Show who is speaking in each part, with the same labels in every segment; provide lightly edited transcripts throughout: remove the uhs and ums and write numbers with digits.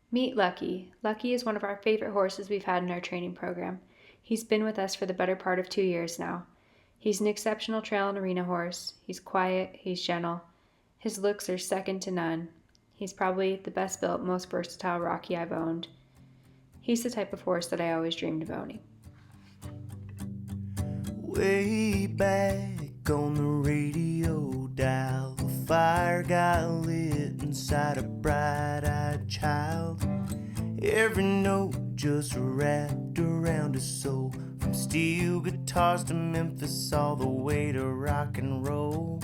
Speaker 1: Meet Lucky. Lucky is one of our favorite horses we've had in our training program. He's been with us for the better part of 2 years now. He's an exceptional trail and arena horse. He's quiet, he's gentle. His looks are second to none. He's probably the best built, most versatile Rocky I've owned. He's the type of horse that I always dreamed of owning.
Speaker 2: Way back on the radio dial, the fire got lit inside a bright-eyed child. Every note just wrapped around his soul, from steel guitars to Memphis all the way to rock and roll.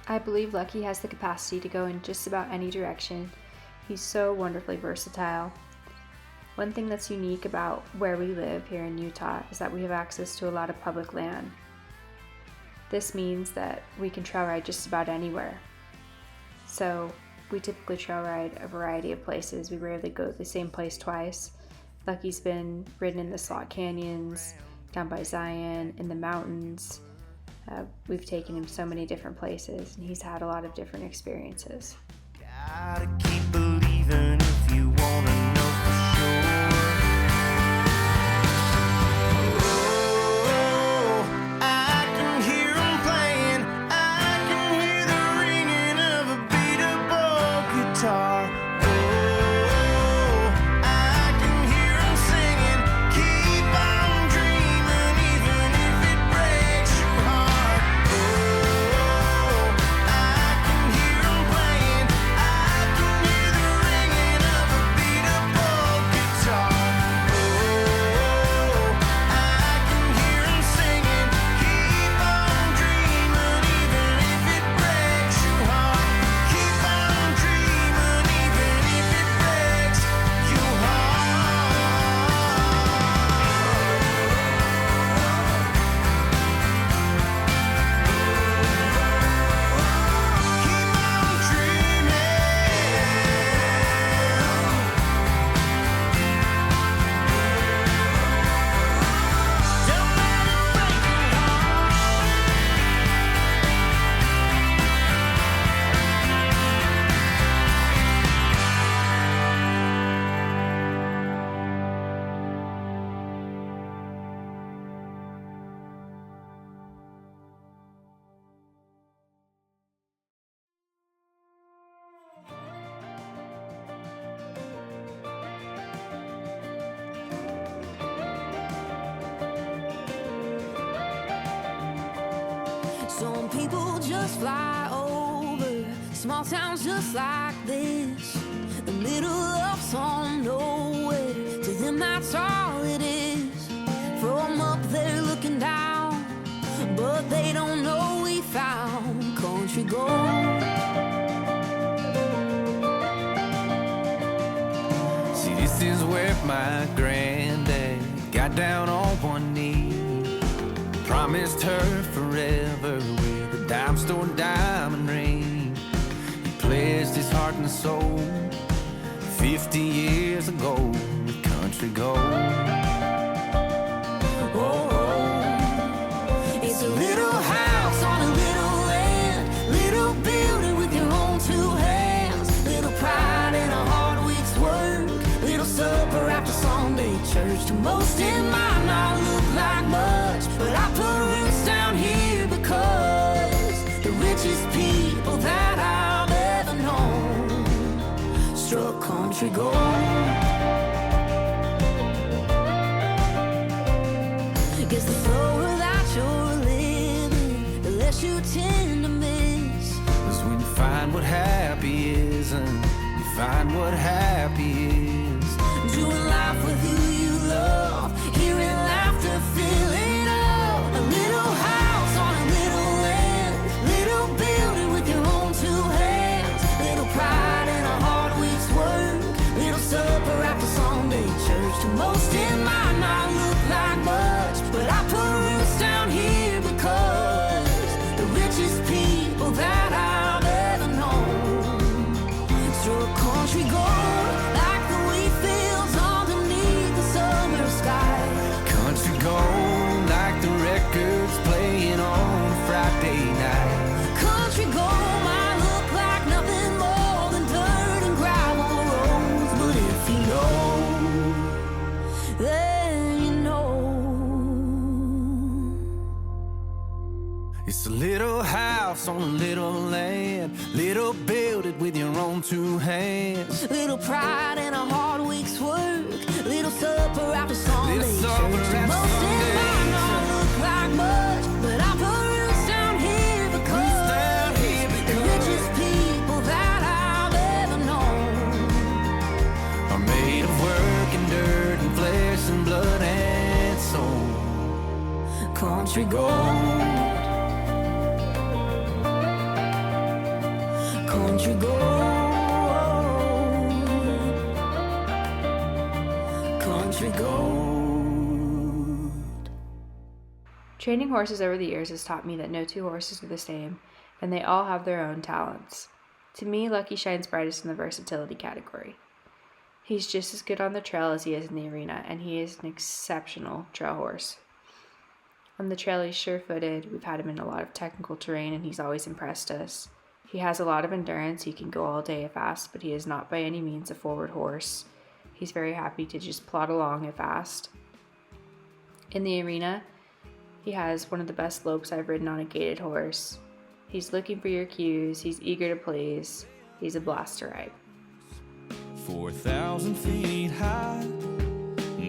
Speaker 1: I believe Lucky has the capacity to go in just about any direction. He's so wonderfully versatile. One thing that's unique about where we live here in Utah is that we have access to a lot of public land. This means that we can trail ride just about anywhere. So we typically trail ride a variety of places. We rarely go to the same place twice. Lucky's been ridden in the Slot Canyons, down by Zion, in the mountains. We've taken him so many different places, and he's had a lot of different experiences.
Speaker 2: Gotta keep believing if you wanna know for sure. Oh, I can hear him playing. I can hear the ringing of a beat-up guitar. Oh, I can hear him singing. Keep on dreaming, even if it breaks your heart. Oh, I can hear him playing. I can hear the ringing of a beat-up guitar. Oh, I can hear him singing. Keep on dreaming, even if it breaks your heart. Keep on dreaming, even if it breaks your heart. Keep on dreaming. Don't let it break your heart.
Speaker 3: Some people just fly over small towns just like this, the middle of some nowhere. To them, that's all it is. From up there looking down, but they don't know we found country gold.
Speaker 2: See, this is where my granddad got down on one knee, promised her forever with a dime store diamond ring. He pledged his heart and soul 50 years ago with country gold.
Speaker 3: It's a little house on a little land, little building with your own two hands, little pride and a hard week's work, little supper after Sunday church. To most it might not look like much, but I put richest people that I've ever known struck country gold. Guess the slower that you're living, the less you tend to miss.
Speaker 2: 'Cause when you find what happy is, and you find what happy is,
Speaker 3: Doing life with who you love, hearing laughter, feeling love. A little house on a little land, little building with your own two hands. Little pride in a hard week's work, little supper after Sunday church. To most it might not look like much, but I put roots down here because the richest people that I've ever known struck country gold like the wheat fields underneath the summer sky.
Speaker 2: country gold like the records playing on Friday night.
Speaker 3: Country gold might look like nothing more than dirt and gravel roads, but if you know, then you know.
Speaker 2: It's a little house on a little land, little build it with your own two hands.
Speaker 3: Little pride and a hard week's work, little supper after Sunday
Speaker 2: Little supper
Speaker 3: church.
Speaker 2: after
Speaker 3: Most it
Speaker 2: Sunday
Speaker 3: might not
Speaker 2: church.
Speaker 3: look like much, but I put roots down here because
Speaker 2: down here
Speaker 3: the
Speaker 2: because
Speaker 3: richest people that I've ever known
Speaker 2: are made of work and dirt and flesh and blood and soul.
Speaker 3: country gold. Country gold. Country gold.
Speaker 1: Training horses over the years has taught me that no two horses are the same, and they all have their own talents. To me, Lucky shines brightest in the versatility category. He's just as good on the trail as he is in the arena, and he is an exceptional trail horse. On the trail, he's sure-footed. We've had him in a lot of technical terrain, and he's always impressed us. He has a lot of endurance. He can go all day fast, but he is not by any means a forward horse. He's very happy to just plod along at fast. In the arena, he has one of the best lopes I've ridden on a gaited horse. He's looking for your cues. He's eager to please. He's a blast to ride.
Speaker 4: 4,000 feet high,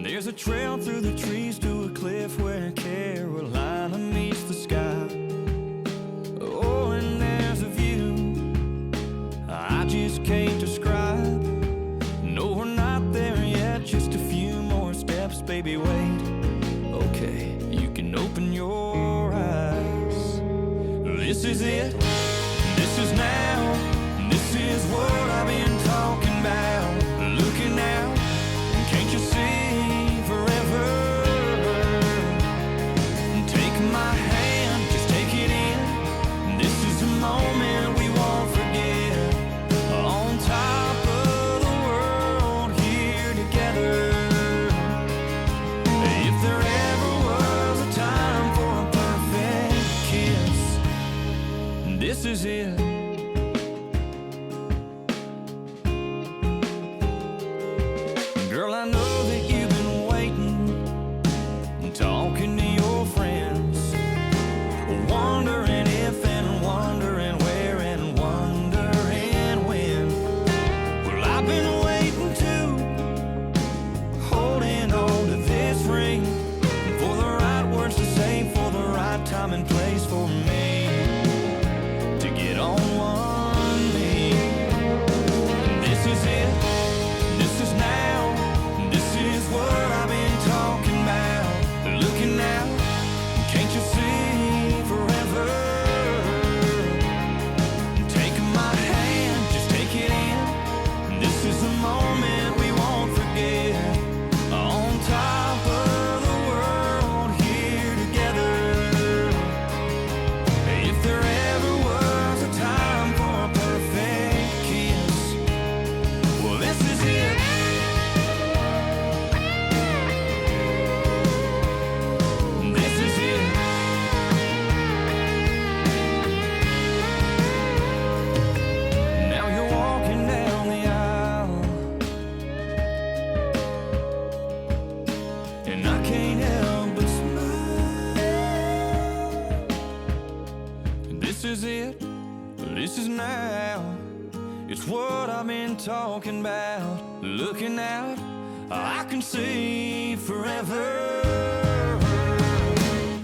Speaker 4: there's a trail through the trees to a cliff where Carolina meets the sky. Oh, and there's a view I just can't describe. No, we're not there yet, just a few more steps, baby, wait. Okay, you can open your eyes. This is it, this is now, this is what I've been talking about. Looking out, can't you see forever? Take my hand, just take it in. This is a moment we won't forget. On top of the world, here together. If there ever was a time for a perfect kiss, this is it. Girl, I know that you've been waiting, talking to your friends, wondering if and wondering where and wondering when. Well, I've been waiting too, holding on to this ring, for the right words to say, for the right time and place for me to get on one knee. This is it, this is now, this is what I've been talking about. Looking out, can't you see forever? Take my hand, just take it in. This is a moment we won't forget. On top of the world, here together. If there ever was a time for a perfect kiss, well, this is it. This is it. Now you're walking down the aisle, and I can't help but smile. This is it. This is now, it's what I've been talking about. Looking out, I can see forever.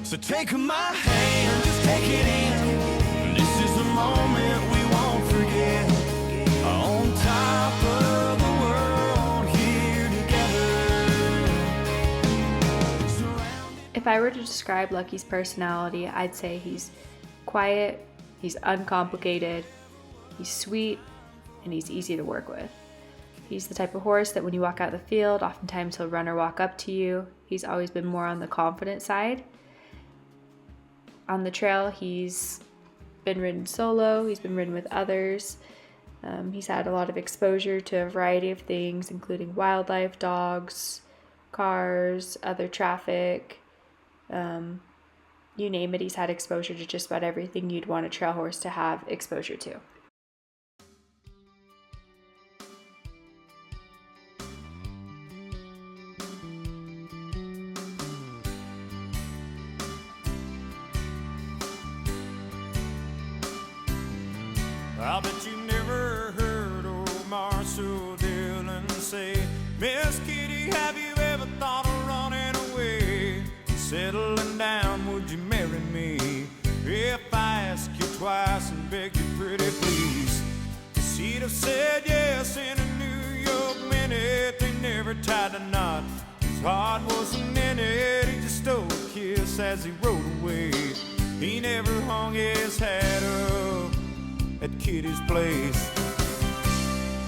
Speaker 4: So take my hand, just take it in. This is the moment we won't forget. On top of the world, here together.
Speaker 1: If I were to describe Lucky's personality, I'd say he's quiet, he's uncomplicated, he's sweet, and he's easy to work with. He's the type of horse that when you walk out of the field, oftentimes he'll run or walk up to you. He's always been more on the confident side. On the trail, he's been ridden solo, he's been ridden with others. He's had a lot of exposure to a variety of things, including wildlife, dogs, cars, other traffic. You name it, he's had exposure to just about everything you'd want a trail horse to have exposure to.
Speaker 4: I bet you never heard old Marshall Dillon say, Miss Kitty, have you ever thought of running away? Settling down, would you marry me? If I ask you twice and beg you pretty please. She'd have said yes in a New York minute. They never tied a knot, his heart wasn't in it. He just stole a kiss as he rode away. He never hung his hat up at Kitty's place.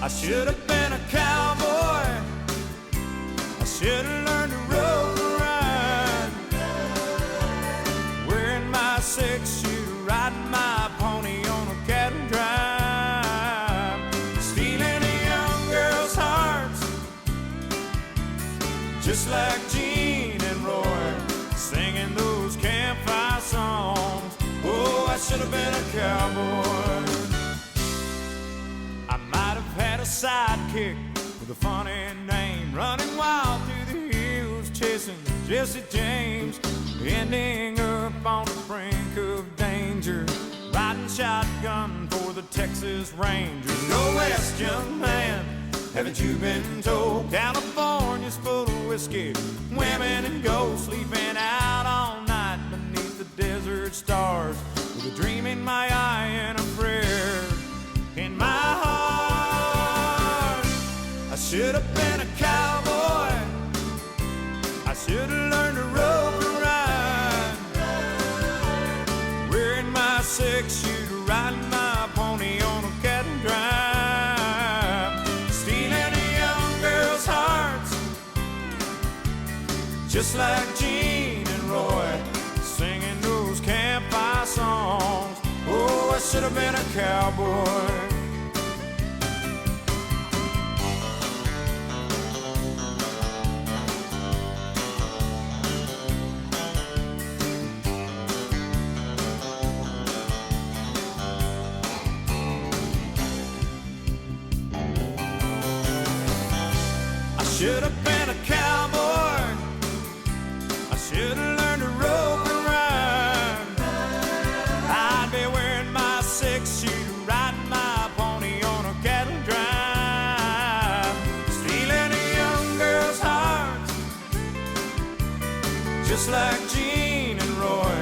Speaker 4: I should have been a cowboy, I should have learned to rope and ride, wearing my 6-shooter, riding my pony on a cattle drive, stealing a young girl's hearts, just like Gene and Roy, singing those campfire songs. Oh, I should have been a cowboy. I might have had a sidekick with a funny name, running wild through the hills, chasing Jesse James, ending up on the brink of danger, riding shotgun for the Texas Rangers. Go west, young man, haven't you been told? California's full of whiskey, women and gold, sleeping out all night beneath the desert stars, with a dream in my eye and a prayer in my heart. I should have been a cowboy, I should have learned to rope and ride, wearing my 6-shooter, riding my pony on a cattle drive, stealing a young girl's hearts, just like Gene and Roy, singing those campfire songs. Oh, I should have been a cowboy. I should have been a cowboy, I should have learned to rope and ride, I'd be wearing my 6-shooter, riding my pony on a cattle drive, stealing a young girl's heart, just like Gene and Roy,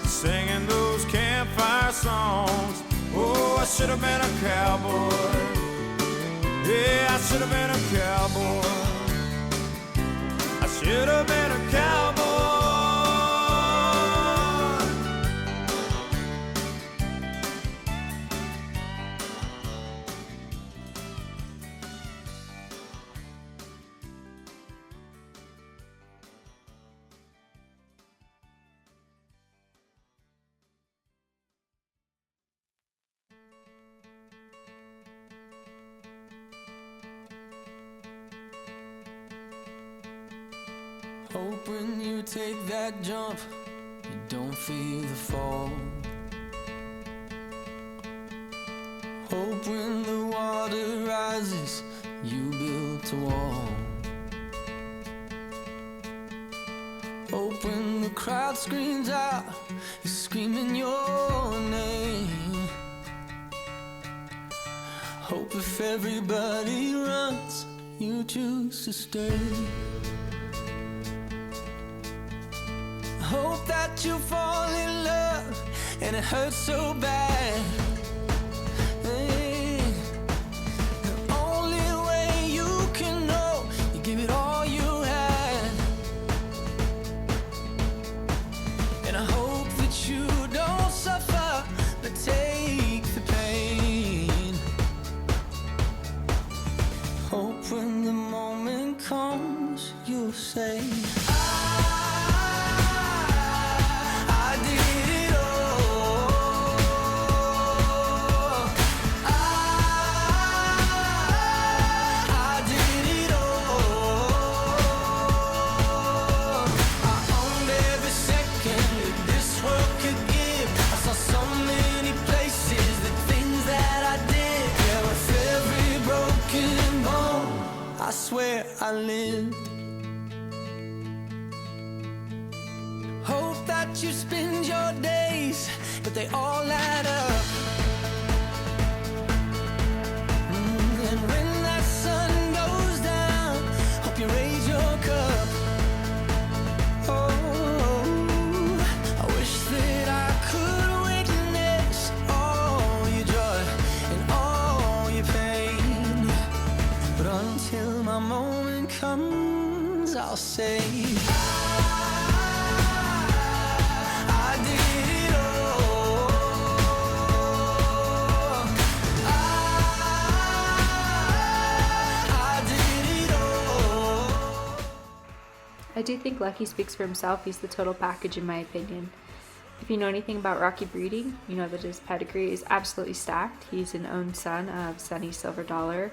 Speaker 4: singing those campfire songs. Oh, I should have been a cowboy. Yeah, I should have been a cowboy. I should have been a cowboy.
Speaker 3: Hope when you take that jump, you don't feel the fall. Hope when the water rises, you built a wall. Hope when the crowd screams out, you're screaming your name.
Speaker 4: Hope if everybody runs, you choose to stay. Hope that you fall in love and it hurts so bad. Hey, the only way you can know, you give it all you had. And I hope that you don't suffer, but take the pain. Hope when the moment comes, you'll say, I swear I lived. Hope that you spend your days, but they all add up. And when that sun goes down, hope you raise your cup. Oh, I wish that I could witness all your joy and all your pain. But until my moment comes, I'll say, I did it all. I did it all.
Speaker 1: I do think Lucky speaks for himself. He's the total package in my opinion. If you know anything about Rocky breeding, you know that his pedigree is absolutely stacked. He's an own son of Sunny Silver Dollar,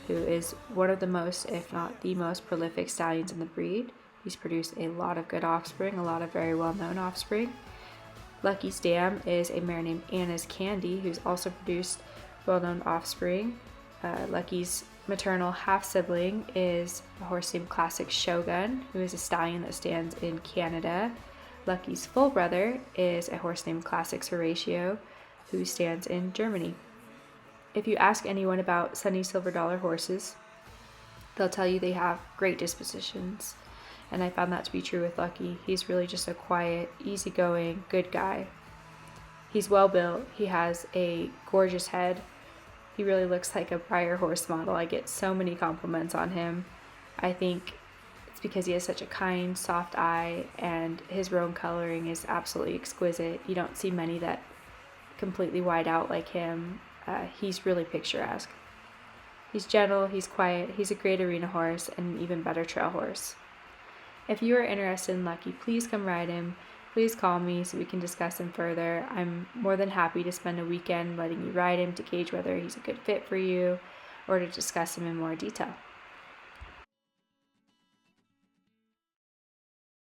Speaker 1: who is one of the most, if not the most prolific stallions in the breed. He's produced a lot of good offspring, a lot of very well-known offspring. Lucky's dam is a mare named Anna's Candy, who's also produced well-known offspring. Lucky's maternal half-sibling is a horse named Classic Shogun, who is a stallion that stands in Canada. Lucky's full brother is a horse named Classic Horatio, who stands in Germany. If you ask anyone about Sunny Silver Dollar horses, they'll tell you they have great dispositions. And I found that to be true with Lucky. He's really just a quiet, easygoing, good guy. He's well built. He has a gorgeous head. He really looks like a prior horse model. I get so many compliments on him. I think it's because he has such a kind, soft eye, and his roan coloring is absolutely exquisite. You don't see many that completely wide out like him. He's really picturesque. He's gentle, he's quiet, he's a great arena horse, and an even better trail horse. If you are interested in Lucky, please come ride him. Please call me so we can discuss him further. I'm more than happy to spend a weekend letting you ride him to gauge whether he's a good fit for you or to discuss him in more detail.